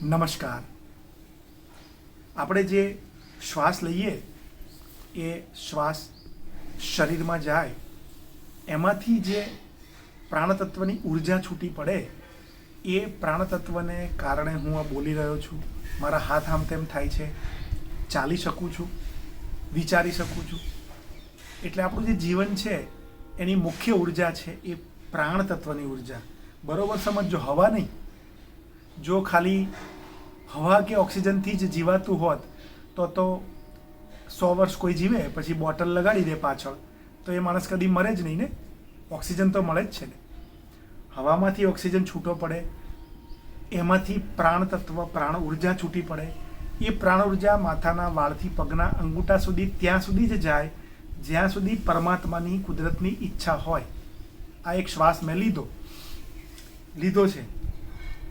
નમસ્કાર. આપણે જે શ્વાસ લઈએ એ શ્વાસ શરીરમાં જાય એમાંથી જે પ્રાણતત્વની ઉર્જા છૂટી પડે એ પ્રાણતત્વને કારણે હું આ બોલી રહ્યો છું, મારા હાથ આમ તેમ થાય છે, ચાલી શકું છું, વિચારી શકું છું. એટલે આપણું જે જીવન છે એની મુખ્ય ઉર્જા છે એ પ્રાણતત્વની ઉર્જા. બરોબર સમજો, હવા નહીં. જો ખાલી હવા કે ઓક્સિજનથી જ જીવાતું હોત તો 100 વર્ષ કોઈ જીવે પછી બોટલ લગાડી દે પાછળ તો એ માણસ કદી મરે જ નહીં ને. ઓક્સિજન તો મળે જ છે ને. હવામાંથી ઓક્સિજન છૂટો પડે, એમાંથી પ્રાણ તત્વ પ્રાણ ઉર્જા છૂટી પડે. એ પ્રાણ ઉર્જા માથાના વાળથી પગના અંગૂઠા સુધી ત્યાં સુધી જ જાય જ્યાં સુધી પરમાત્માની કુદરતની ઈચ્છા હોય. આ એક શ્વાસ મેં લીધો છે,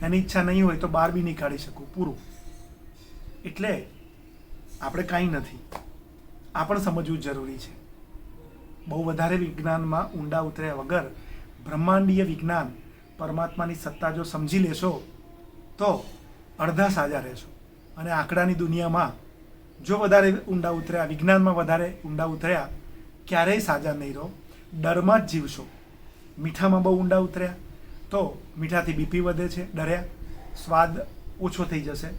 એની ઈચ્છા નહીં હોય તો બહાર બી નહીં કાઢી શકું, પૂરું. એટલે આપણે કાંઈ નથી, આ પણ સમજવું જરૂરી છે. બહુ વધારે વિજ્ઞાનમાં ઊંડા ઉતર્યા વગર બ્રહ્માંડીય વિજ્ઞાન, પરમાત્માની સત્તા જો સમજી લેશો તો અડધા સાજા રહેશો. અને આંકડાની દુનિયામાં જો વધારે ઊંડા ઉતર્યા, વિજ્ઞાનમાં વધારે ઊંડા ઉતર્યા, ક્યારેય સાજા નહીં રહો, ડરમાં જ જીવશો. મીઠામાં બહુ ઊંડા ઉતર્યા તો મીઠાથી બીપી વધે છે, ડર્યા સ્વાદ ઓછો થઈ જશે.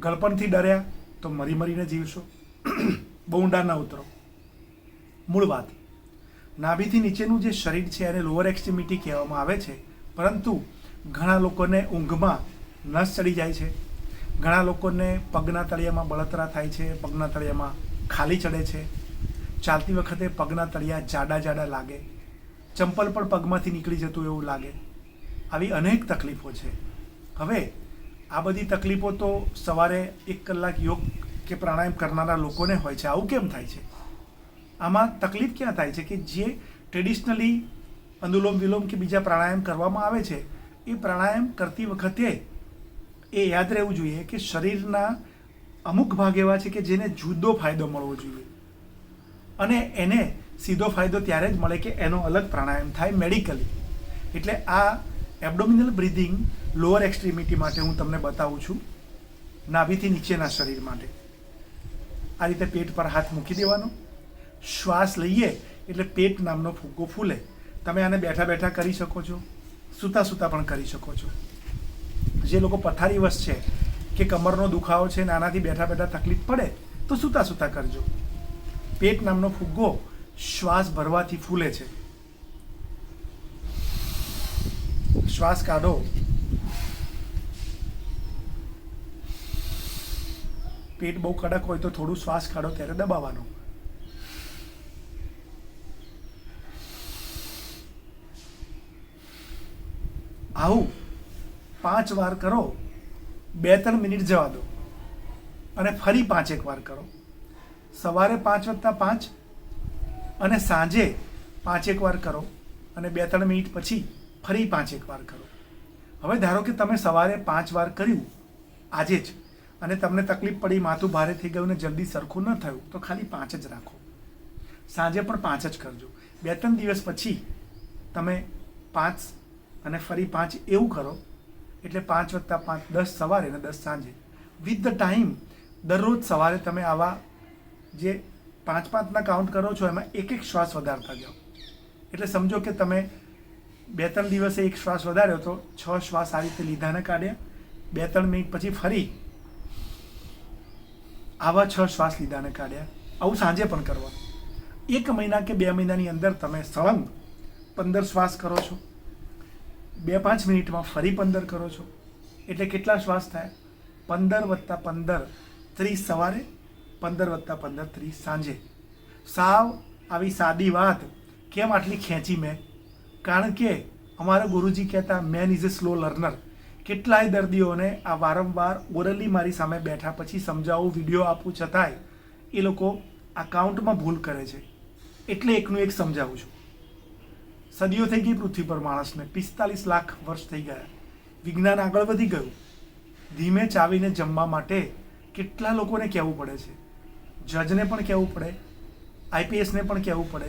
ગળપણથી ડર્યા તો મરીને જીવશો. બહુ ઊંડા ના ઉતરો. મૂળ વાત, નાભીથી નીચેનું જે શરીર છે એને લોઅર એક્સ્ટ્રીમિટી કહેવામાં આવે છે, પરંતુ ઘણા લોકોને ઊંઘમાં નસ ચડી જાય છે, ઘણા લોકોને પગના તળિયામાં બળતરા થાય છે, પગના તળિયામાં ખાલી ચડે છે, ચાલતી વખતે પગના તળિયા જાડા લાગે, ચંપલ પણ પગમાંથી નીકળી જતું એવું લાગે. આવી અનેક તકલીફો છે. હવે આ બધી તકલીફો તો સવારે 1 કલાક યોગ કે પ્રાણાયામ કરનારા લોકોને હોય છે. આવું કેમ થાય છે? આમાં તકલીફ ક્યાં થાય છે કે જે ટ્રેડિશનલી અનુલોમ વિલોમ કે બીજા પ્રાણાયામ કરવામાં આવે છે એ પ્રાણાયામ કરતી વખતે એ યાદ રહેવું જોઈએ કે શરીરના અમુક ભાગ એવા છે કે જેને જુદો ફાયદો મળવો જોઈએ, અને એને સીધો ફાયદો ત્યારે જ મળે કે એનો અલગ પ્રાણાયામ થાય મેડિકલી. એટલે આ એબ્ડોમિનલ બ્રીધિંગ લોઅર એક્સ્ટ્રીમિટી માટે હું તમને બતાવું છું, નાભીથી નીચેના શરીર માટે. આ રીતે પેટ પર હાથ મૂકી દેવાનો. શ્વાસ લઈએ એટલે પેટ નામનો ફુગ્ગો ફૂલે. તમે આને બેઠા બેઠા કરી શકો છો, સૂતા પણ કરી શકો છો. જે લોકો પથારીવશ છે કે કમરનો દુખાવો છે ને આનાથી બેઠા તકલીફ પડે તો સૂતા કરજો. પેટ નામનો ફુગ્ગો શ્વાસ ભરવાથી ફૂલે છે. શ્વાસ કાઢો, પેટ બહુ કડક હોય તો થોડું શ્વાસ કાઢો ત્યારે દબાવવાનો. આવું 5 વાર કરો, 2-3 મિનિટ જવા દો અને ફરી 5 વાર કરો. સવારે 5+5 અને સાંજે 5 વાર કરો અને 2-3 મિનિટ પછી ફરી 5 વાર કરો. હવે ધારો કે તમે સવારે 5 વાર કર્યું આજે જ અને તમને તકલીફ પડી, માથું ભારે થઈ ગયું ને જલ્દી સરખું ન થયું તો ખાલી 5 જ રાખો. સાંજે પણ 5 જ કરજો. 2-3 દિવસ પછી તમે 5 અને ફરી 5 એવું કરો. એટલે 5+5 10 સવારે ને 10 સાંજે. વિથ ધ ટાઈમ દરરોજ સવારે તમે આવા જે 5-5ના કાઉન્ટ કરો છો એમાં એક શ્વાસ વધારતા જાઓ. એટલે સમજો કે તમે 2-3 દિવસે એક શ્વાસ વધાર્યો તો 6 શ્વાસ આ રીતે લીધાને કાઢ્યા. 2-3 મિનિટ પછી ફરી આવા 6 શ્વાસ લીધાને કાઢ્યા. આવું સાંજે પણ કરવાનું. 1 મહિના કે 2 મહિનાની અંદર તમે સળંગ 15 શ્વાસ કરો છો. 2-5 મિનિટમાં ફરી 15 કરો છો. એટલે કેટલા શ્વાસ થાય? 15+15 30 સવારે, 15+15 30 સાંજે. સાવ આવી સાદી વાત કેમ આટલી ખેંચી મેં? કારણ કે અમારા ગુરુજી કહેતા main is a slow learner. કેટલાય દર્દીઓને આ વારંવાર ઓરલી મારી સામે બેઠા પછી સમજાવું, વિડીયો આપું, છતાંય એ લોકો આ કાઉન્ટમાં ભૂલ કરે છે. એટલે એકનું એક સમજાવું છું. સદીઓ થઈ ગઈ પૃથ્વી પર માણસને, 45 લાખ વર્ષ થઈ ગયા. વિજ્ઞાન આગળ વધી ગયું. ધીમે ચાવીને જમવા માટે કેટલા લોકોને કહેવું પડે છે. જજને પણ કહેવું પડે, આઈપીએસને પણ કહેવું પડે,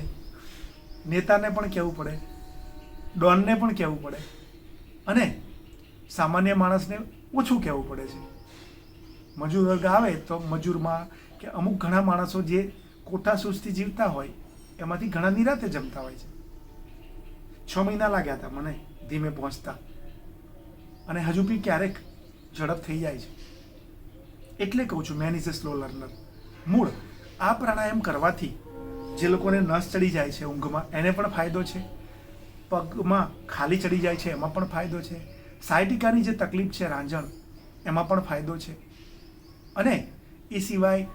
નેતાને પણ કહેવું પડે, ડોનને પણ કહેવું પડે, અને સામાન્ય માણસને ઓછું કહેવું પડે છે. મજૂર વર્ગ આવે તો મજૂરમાં કે અમુક ઘણા માણસો જે કોઠા સૂઝથી જીવતા હોય એમાંથી ઘણા નિરાતે જમતા હોય છે. 6 મહિના લાગ્યા હતા મને ધીમે પહોંચતા, અને હજુ બી ક્યારેક ઝડપ થઈ જાય છે. એટલે કહું છું main is a slow learner. મૂળ આ પ્રાણાયામ કરવાથી જે લોકોને નસ ચડી જાય છે ઊંઘમાં એને પણ ફાયદો છે, પગમાં ખાલી ચડી જાય છે એમાં પણ ફાયદો છે, સાયટિકાની જે તકલીફ છે રાંઝણ એમાં પણ ફાયદો છે. અને એ સિવાય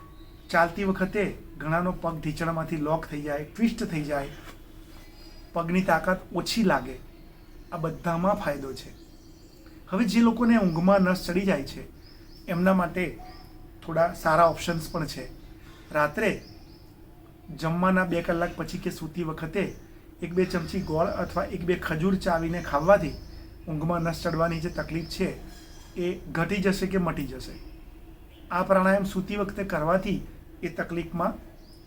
ચાલતી વખતે ઘણાનો પગ ઢીંચણમાંથી લોક થઈ જાય, ટ્વિસ્ટ થઈ જાય, પગની તાકાત ઓછી લાગે, આ બધામાં ફાયદો છે. હવે જે લોકોને ઊંઘમાં નસ ચડી જાય છે એમના માટે થોડા સારા ઓપ્શન્સ પણ છે. રાત્રે જમવાના 2 કલાક પછી કે સૂતી વખતે 1-2 ચમચી ગોળ અથવા 1-2 ખજૂર ચાવીને ખાવાથી ઊંઘમાં નસ ચડવાની જે તકલીફ છે એ ઘટી જશે કે મટી જશે. આ પ્રાણાયામ સૂતી વખતે કરવાથી એ તકલીફમાં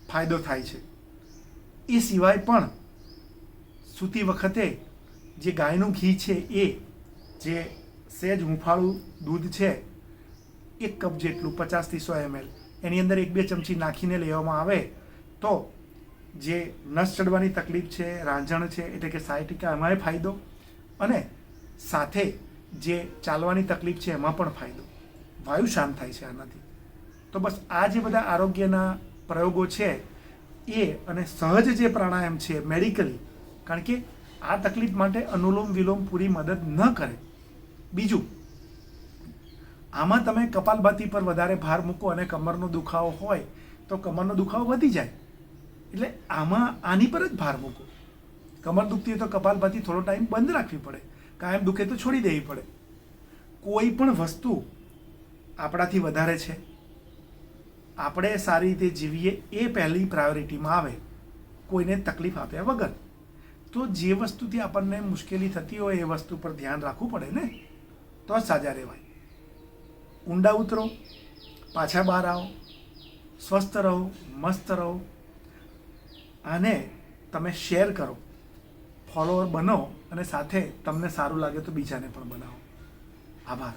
ફાયદો થાય છે. એ સિવાય પણ સૂતી વખતે જે ગાયનું ઘી છે એ જે સહેજ હુંફાળું દૂધ છે 1 કપ જેટલું 50 થી 100 ml એની અંદર 1-2 ચમચી નાખીને લેવામાં આવે તો જે નસ ચડવાની તકલીફ છે, રાંઝણ છે એટલે કે સાયટિકા એમાંય ફાયદો, અને સાથે જે ચાલવાની તકલીફ છે એમાં પણ ફાયદો. વાયુ શાંત થાય છે આનાથી. તો બસ આ જે બધા આરોગ્યના પ્રયોગો છે એ અને સહજ જે પ્રાણાયામ છે મેડિકલી, કારણ કે આ તકલીફ માટે અનુલોમ વિલોમ પૂરી મદદ ન કરે. બીજું, આમાં તમે કપાલભાતી પર વધારે ભાર મૂકો અને કમરનો દુખાવો હોય તો કમરનો દુખાવો વધી જાય. એટલે આમાં આની પર જ ભાર મૂકો. કમર દુખતી હોય તો કપાલભાતી થોડો ટાઈમ બંધ રાખવી પડે, કાયમ દુખે તો છોડી દેવી પડે. કોઈ પણ વસ્તુ આપણાથી વધારે છે, આપણે સારી રીતે જીવીએ એ પહેલી પ્રાયોરિટીમાં આવે, કોઈને તકલીફ આપ્યા વગર. તો જે વસ્તુથી આપણને મુશ્કેલી થતી હોય એ વસ્તુ પર ધ્યાન રાખવું પડે ને, તો જ સાજા રહેવાય. ઊંડા ઉતરો, પાછા બહાર આવો, સ્વસ્થ રહો, મસ્ત રહો. આને તમે શેર કરો, ફોલોઅર બનો, અને સાથે તમને સારું લાગે તો બીજાને પણ બનાવો. આભાર.